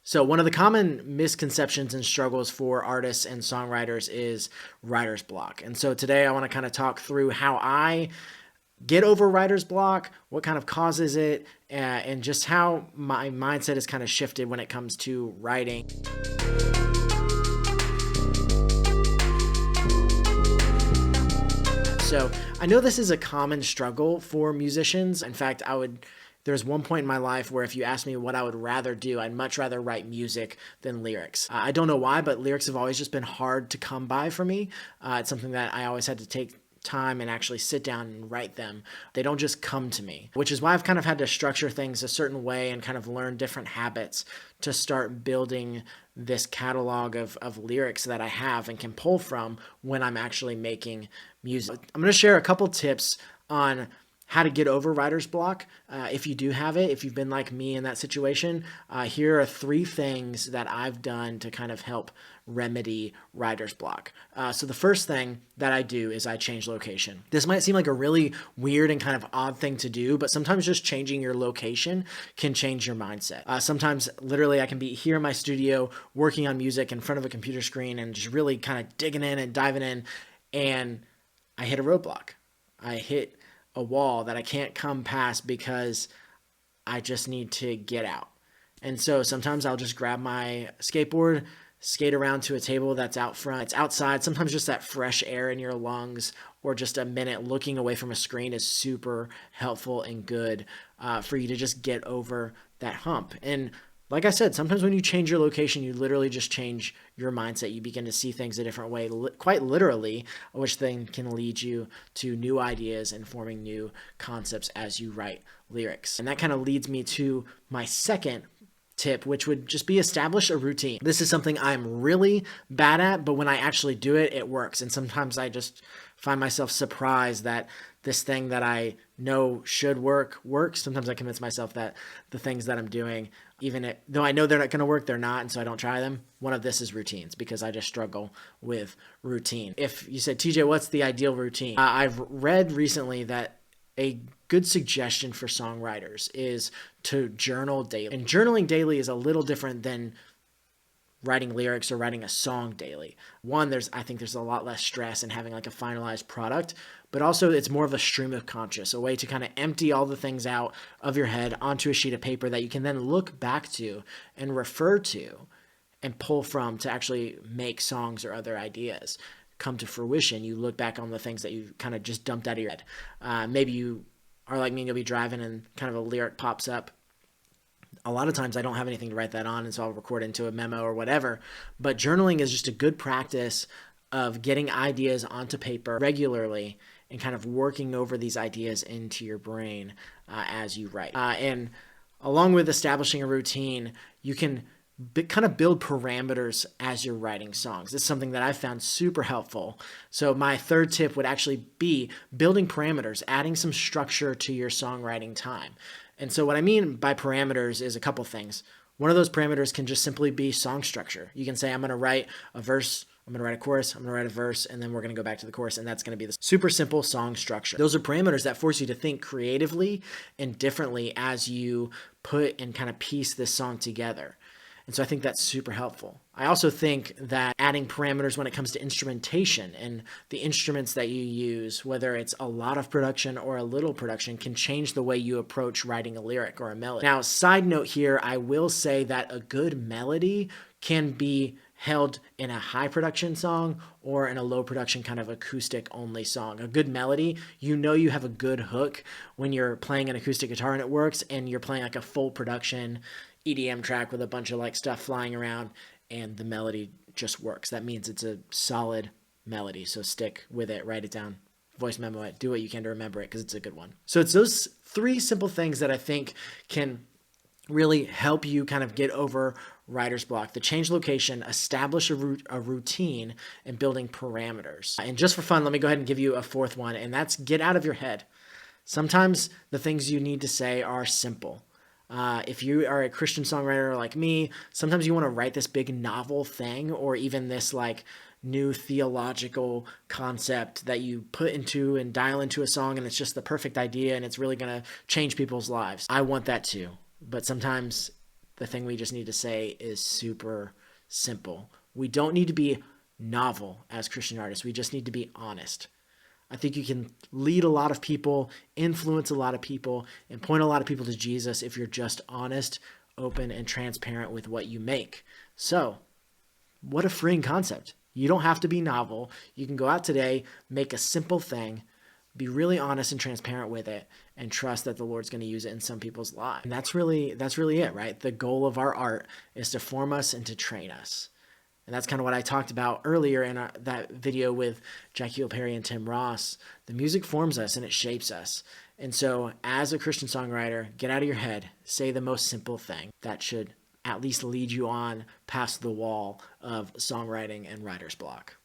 So one of the common misconceptions and struggles for artists and songwriters is writer's block. And so today I want to kind of talk through how I get over writer's block, what kind of causes it, and just how my mindset has kind of shifted when it comes to writing. So I know this is a common struggle for musicians. In fact, there's one point in my life where if you asked me what I would rather do, I'd much rather write music than lyrics. I don't know why, but lyrics have always just been hard to come by for me. It's something that I always had to take time and actually sit down and write them. They don't just come to me, which is why I've kind of had to structure things a certain way and kind of learn different habits to start building this catalog of lyrics that I have and can pull from when I'm actually making music. I'm going to share a couple tips on how to get over writer's block. If you do have it, if you've been like me in that situation, here are 3 things that I've done to kind of help remedy writer's block. So the first thing that I do is I change location. This might seem like a really weird and kind of odd thing to do, but sometimes just changing your location can change your mindset. Sometimes literally I can be here in my studio working on music in front of a computer screen and just really kind of digging in and diving in, and I hit a roadblock. I hit a wall that I can't come past because I just need to get out. And so sometimes I'll just grab my skateboard, skate around to a table that's out front. It's outside. Sometimes just that fresh air in your lungs or just a minute looking away from a screen is super helpful and good for you to just get over that hump. And like I said, sometimes when you change your location, you literally just change your mindset. You begin to see things a different way, quite literally, which then can lead you to new ideas and forming new concepts as you write lyrics. And that kind of leads me to my second tip, which would just be establish a routine. This is something I'm really bad at, but when I actually do it, it works. And sometimes I just find myself surprised that this thing that I know should work works. Sometimes I convince myself that the things that I'm doing, though I know they're not going to work, they're not, and so I don't try them. One of this is routines, because I just struggle with routine. If you said, TJ, what's the ideal routine? I've read recently that a good suggestion for songwriters is to journal daily. And journaling daily is a little different than writing lyrics or writing a song daily. One, I think there's a lot less stress in having like a finalized product, but also it's more of a stream of conscious, a way to kind of empty all the things out of your head onto a sheet of paper that you can then look back to and refer to and pull from to actually make songs or other ideas come to fruition. You look back on the things that you kind of just dumped out of your head. Maybe you are like me and you'll be driving and kind of a lyric pops up. A lot of times I don't have anything to write that on, and so I'll record into a memo or whatever. But journaling is just a good practice of getting ideas onto paper regularly and kind of working over these ideas into your brain as you write. And along with establishing a routine, you can kind of build parameters as you're writing songs. This is something that I've found super helpful. So my third tip would actually be building parameters, adding some structure to your songwriting time. And so what I mean by parameters is a couple things. One of those parameters can just simply be song structure. You can say, I'm going to write a verse, I'm going to write a chorus, I'm going to write a verse, and then we're going to go back to the chorus, and that's going to be the super simple song structure. Those are parameters that force you to think creatively and differently as you put and kind of piece this song together. And so I think that's super helpful. I also think that adding parameters when it comes to instrumentation and the instruments that you use, whether it's a lot of production or a little production, can change the way you approach writing a lyric or a melody. Now, side note here, I will say that a good melody can be held in a high production song or in a low production kind of acoustic only song. A good melody, you know you have a good hook when you're playing an acoustic guitar and it works, and you're playing like a full production EDM track with a bunch of like stuff flying around and the melody just works. That means it's a solid melody. So stick with it, write it down, voice memo it, do what you can to remember it because it's a good one. So it's those 3 simple things that I think can really help you kind of get over writer's block. The change location, establish a routine, and building parameters. And just for fun, let me go ahead and give you a 4th one, and that's get out of your head. Sometimes the things you need to say are simple. If you are a Christian songwriter like me, sometimes you want to write this big novel thing or even this like new theological concept that you put into and dial into a song, and it's just the perfect idea and it's really going to change people's lives. I want that too, but sometimes the thing we just need to say is super simple. We don't need to be novel as Christian artists. We just need to be honest. I think you can lead a lot of people, influence a lot of people, and point a lot of people to Jesus if you're just honest, open, and transparent with what you make. So, what a freeing concept. You don't have to be novel. You can go out today, make a simple thing, be really honest and transparent with it, and trust that the Lord's going to use it in some people's lives. And that's really it, right? The goal of our art is to form us and to train us. And that's kind of what I talked about earlier in that video with Jackie Hill Perry and Tim Ross. The music forms us and it shapes us. And so as a Christian songwriter, get out of your head, say the most simple thing that should at least lead you on past the wall of songwriting and writer's block.